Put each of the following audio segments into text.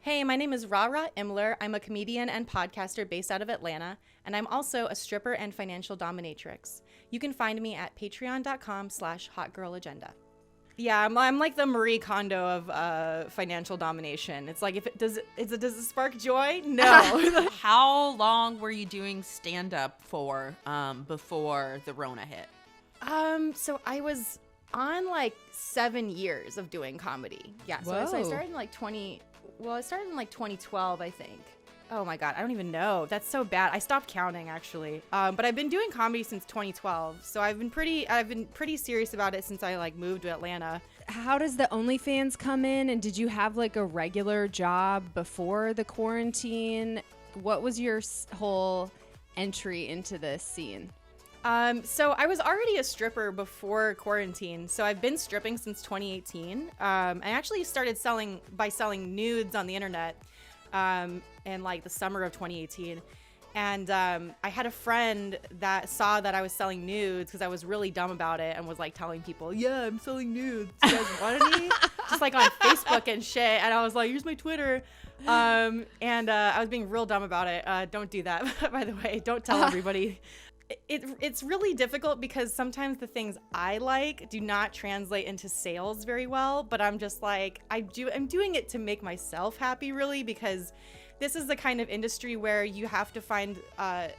Hey, my name is Rara Imler. I'm a comedian and podcaster based out of Atlanta, and I'm also a stripper and financial dominatrix. You can find me at patreon.com/hotgirlagenda. Yeah, I'm like the Marie Kondo of financial domination. It's like, does it spark joy? No. How long were you doing stand-up for before the Rona hit? So I was on like 7 years of doing comedy. Yeah, so I started in like 2012, I think. Oh my God, I don't even know. That's so bad. I stopped counting actually. But I've been doing comedy since 2012. So I've been pretty serious about it since I like moved to Atlanta. How does the OnlyFans come in? And did you have like a regular job before the quarantine? What was your whole entry into this scene? So I was already a stripper before quarantine. So I've been stripping since 2018. I actually started selling nudes on the internet in like the summer of 2018. And I had a friend that saw that I was selling nudes because I was really dumb about it and was like telling people, yeah, I'm selling nudes. You guys want any? Just like on Facebook and shit. And I was like, here's my Twitter. I was being real dumb about it. Don't do that, by the way. Don't tell everybody. It's really difficult because sometimes the things I like do not translate into sales very well, but I'm just like, I'm doing it to make myself happy really, because this is the kind of industry where you have to find, the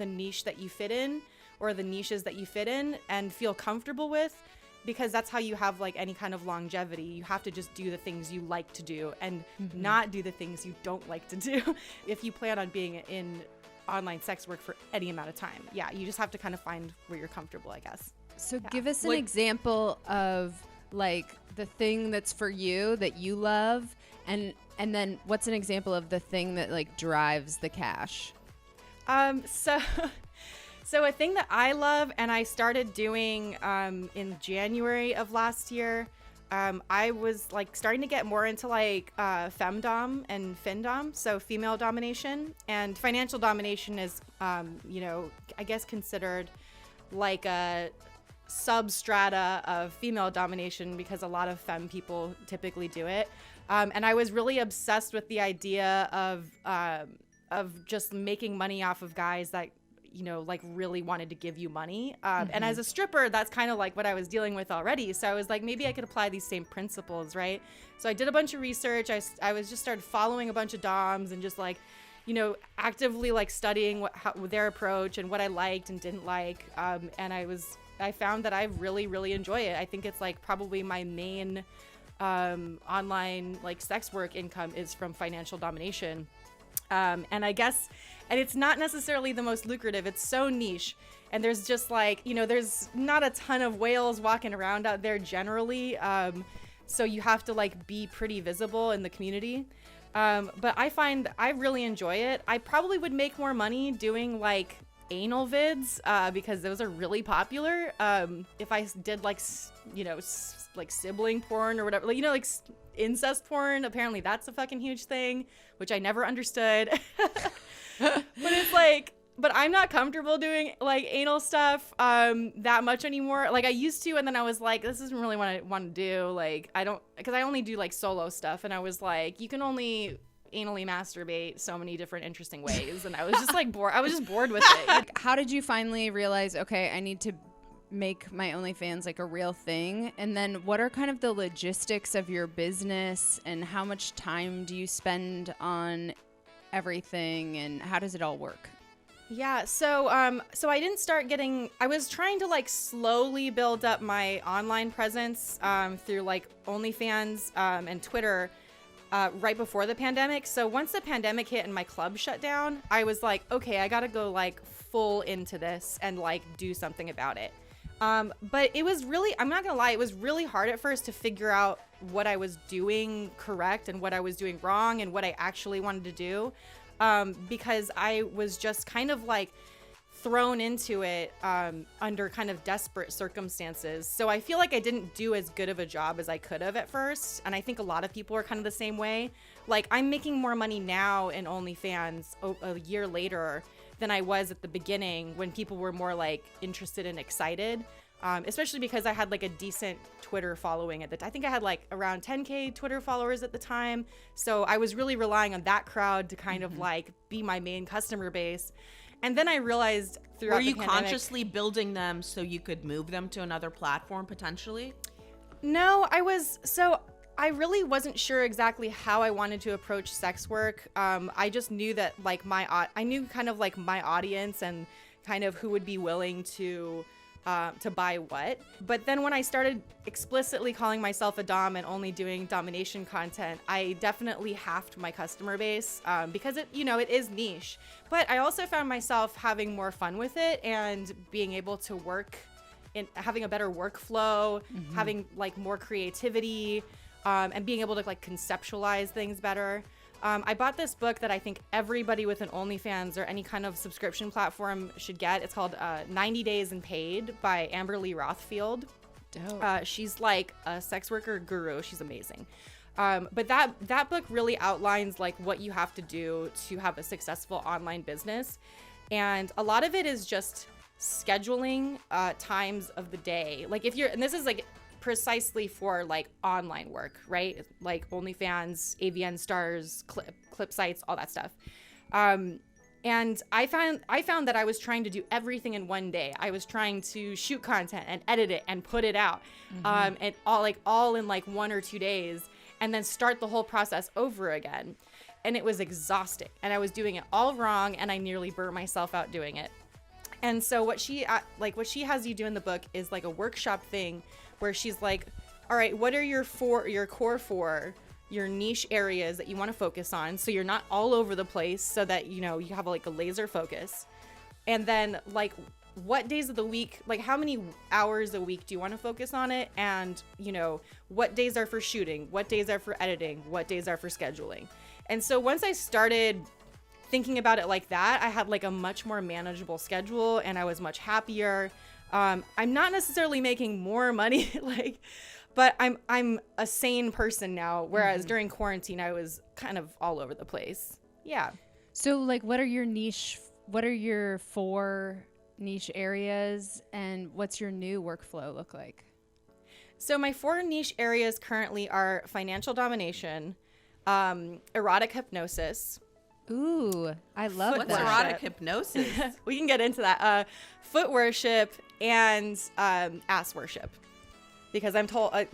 niche that you fit in or the niches that you fit in and feel comfortable with, because that's how you have like any kind of longevity. You have to just do the things you like to do and not do the things you don't like to do if you plan on being in online sex work for any amount of time. Yeah, you just have to kind of find where you're comfortable, I guess. So give us an example of like the thing that's for you that you love, and then what's an example of the thing that like drives the cash? So a thing that I love and I started doing in January of last year, I was like starting to get more into like femdom and findom, so female domination, and financial domination is, I guess considered like a substrata of female domination because a lot of femme people typically do it. And I was really obsessed with the idea of just making money off of guys that like really wanted to give you money. And as a stripper, that's kind of like what I was dealing with already. So I was like, maybe I could apply these same principles, right? So I did a bunch of research. I was just started following a bunch of doms and just like, actively like studying how their approach and what I liked and didn't like. And I found that I really, really enjoy it. I think it's like probably my main online like sex work income is from financial domination. And I guess, and it's not necessarily the most lucrative. It's so niche. And there's just like, there's not a ton of whales walking around out there generally. So you have to like be pretty visible in the community. But I find I really enjoy it. I probably would make more money doing like anal vids because those are really popular. If I did like, like sibling porn or whatever, like incest porn, apparently that's a fucking huge thing, which I never understood. But it's like, but I'm not comfortable doing like anal stuff that much anymore. Like I used to, and then I was like, this isn't really what I want to do. Like because I only do like solo stuff, and I was like, you can only anally masturbate so many different interesting ways, and I was just like bored. I was just bored with it. How did you finally realize, okay, I need to make my OnlyFans like a real thing? And then what are kind of the logistics of your business, and how much time do you spend on everything, and how does it all work? Yeah, so I didn't start getting, I was trying to like slowly build up my online presence through like OnlyFans and Twitter right before the pandemic. So once the pandemic hit and my club shut down, I was like, okay, I gotta go like full into this and like do something about it. But it was really, I'm not gonna lie, it was really hard at first to figure out what I was doing correct and what I was doing wrong and what I actually wanted to do. Because I was just kind of like thrown into it under kind of desperate circumstances. So I feel like I didn't do as good of a job as I could have at first. And I think a lot of people are kind of the same way. Like I'm making more money now in OnlyFans a year later than I was at the beginning when people were more like interested and excited. especially because I had like a decent Twitter following at the time. I think I had like around 10K Twitter followers at the time. So I was really relying on that crowd to kind of like be my main customer base. And then I realized throughout Were you the pandemic, consciously building them so you could move them to another platform potentially? No, I really wasn't sure exactly how I wanted to approach sex work. I just knew that like I knew kind of like my audience and kind of who would be willing to buy what. But then when I started explicitly calling myself a dom and only doing domination content, I definitely halved my customer base because it is niche. But I also found myself having more fun with it and being able to work in having a better workflow, having like more creativity, and being able to like conceptualize things better. I bought this book that I think everybody with an OnlyFans or any kind of subscription platform should get. It's called 90 Days and Paid by Amberly Rothfield. Dope. She's like a sex worker guru. She's amazing. But that book really outlines like what you have to do to have a successful online business. And a lot of it is just scheduling times of the day. Like and this is like precisely for like online work, right? Like OnlyFans, AVN stars, clip sites, all that stuff. And I found that I was trying to do everything in one day. I was trying to shoot content and edit it and put it out, and all in like 1 or 2 days, and then start the whole process over again. And it was exhausting, and I was doing it all wrong, and I nearly burnt myself out doing it. And so what she has you do in the book is like a workshop thing where she's like, all right, what are your core your niche areas that you want to focus on, so you're not all over the place, so that you have like a laser focus. And then like what days of the week, like how many hours a week do you want to focus on it, and what days are for shooting, what days are for editing, what days are for scheduling. And so once I started thinking about it like that, I had like a much more manageable schedule, and I was much happier. I'm not necessarily making more money, but I'm a sane person now, whereas during quarantine I was kind of all over the place. Yeah. So like what are your 4 niche areas, and what's your new workflow look like? So my 4 niche areas currently are financial domination, erotic hypnosis. Ooh, I love What's that. erotic hypnosis? We can get into that. Foot worship and ass worship, because I'm told, got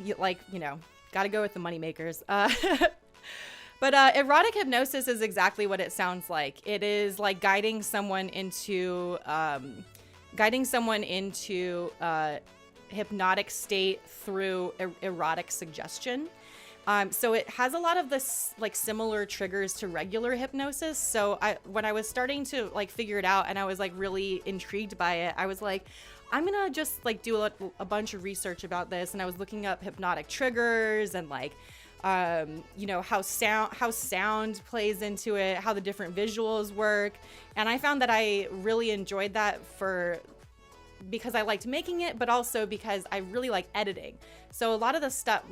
to go with the money makers. But erotic hypnosis is exactly what it sounds like. It is like guiding someone into hypnotic state through erotic suggestion. So it has a lot of this like similar triggers to regular hypnosis. So when I was starting to like figure it out, and I was like really intrigued by it, I was like, I'm gonna just like do a bunch of research about this. And I was looking up hypnotic triggers and like, how sound plays into it, how the different visuals work. And I found that I really enjoyed that because I liked making it, but also because I really like editing. So a lot of the stuff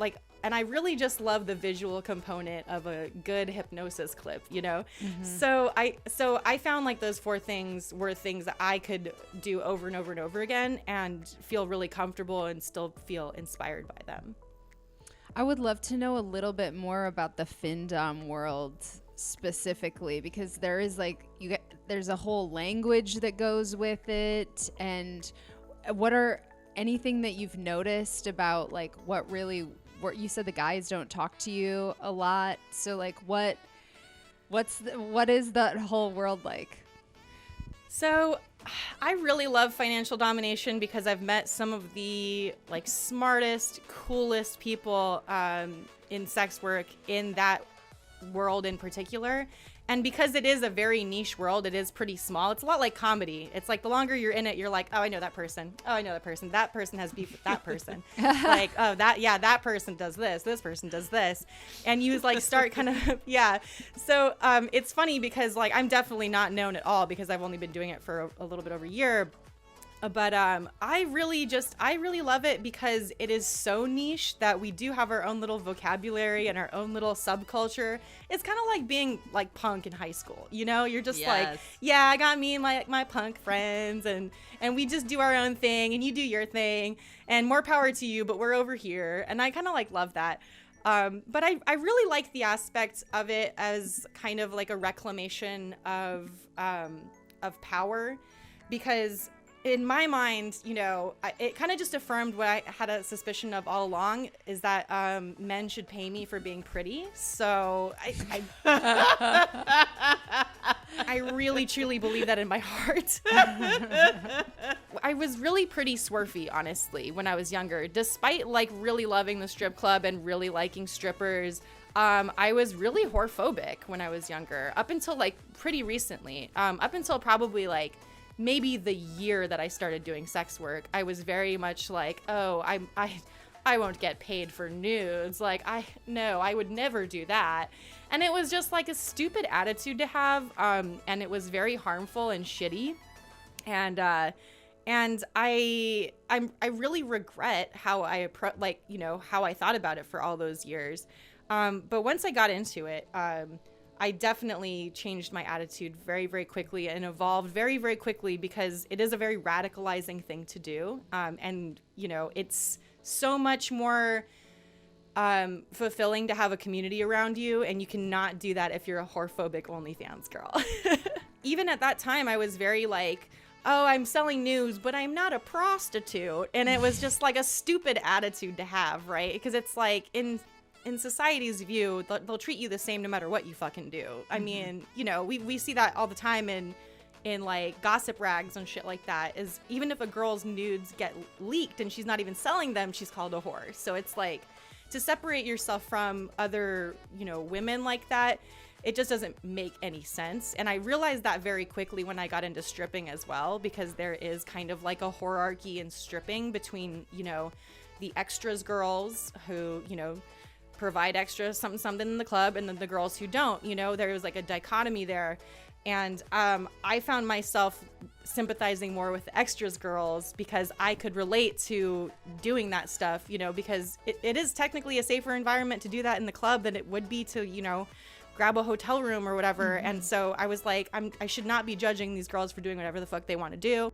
and I really just love the visual component of a good hypnosis clip, So I found like those 4 things were things that I could do over and over and over again and feel really comfortable and still feel inspired by them. I would love to know a little bit more about the Findom world specifically, because there is there's a whole language that goes with it. And what are anything that you've noticed about like what you said the guys don't talk to you a lot, so like what is that whole world like? So I really love financial domination because I've met some of the like smartest, coolest people in sex work in that world in particular. And because it is a very niche world, it is pretty small. It's a lot like comedy. It's like the longer you're in it, you're like, oh, I know that person. Oh, I know that person. That person has beef with that person. Like, oh, that person does this. This person does this. And you like start kind of, yeah. So it's funny because like I'm definitely not known at all because I've only been doing it for a little bit over a year. But I really love it because it is so niche that we do have our own little vocabulary and our own little subculture. It's kind of like being like punk in high school, you know? You're just like, yeah, I got me and my punk friends, and we just do our own thing, and you do your thing, and more power to you, but we're over here. And I kind of like love that. But I really like the aspect of it as kind of like a reclamation of power, because in my mind, you know, it kind of just affirmed what I had a suspicion of all along, is that men should pay me for being pretty. So I really, truly believe that in my heart. I was really pretty swerfy, honestly, when I was younger. Despite, like, really loving the strip club and really liking strippers, I was really whorephobic when I was younger, up until, like, pretty recently. Up until probably, like, maybe the year that I started doing sex work, I was very much like, oh, I won't get paid for nudes. Like, I would never do that. And it was just like a stupid attitude to have. And it was very harmful and shitty. And I really regret how how I thought about it for all those years. But once I got into it, I definitely changed my attitude very, very quickly and evolved very, very quickly, because it is a very radicalizing thing to do. And, you know, it's so much more fulfilling to have a community around you, and you cannot do that if you're a whorephobic OnlyFans girl. Even at that time, I was very like, oh, I'm selling nudes, but I'm not a prostitute. And it was just like a stupid attitude to have, right? Because it's like in society's view, they'll treat you the same no matter what you fucking do. I mean, you know, we see that all the time in like gossip rags and shit like that, is even if a girl's nudes get leaked and she's not even selling them, she's called a whore. So it's like, to separate yourself from other, you know, women like that, it just doesn't make any sense. And I realized that very quickly when I got into stripping as well, because there is kind of like a hierarchy in stripping between, you know, the extras girls who, you know, provide extra something in the club, and then the girls who don't. You know, there was like a dichotomy there. And I found myself sympathizing more with the extras girls, because I could relate to doing that stuff, you know, because it is technically a safer environment to do that in the club than it would be to, you know, grab a hotel room or whatever. And so I was like, I should not be judging these girls for doing whatever the fuck they want to do.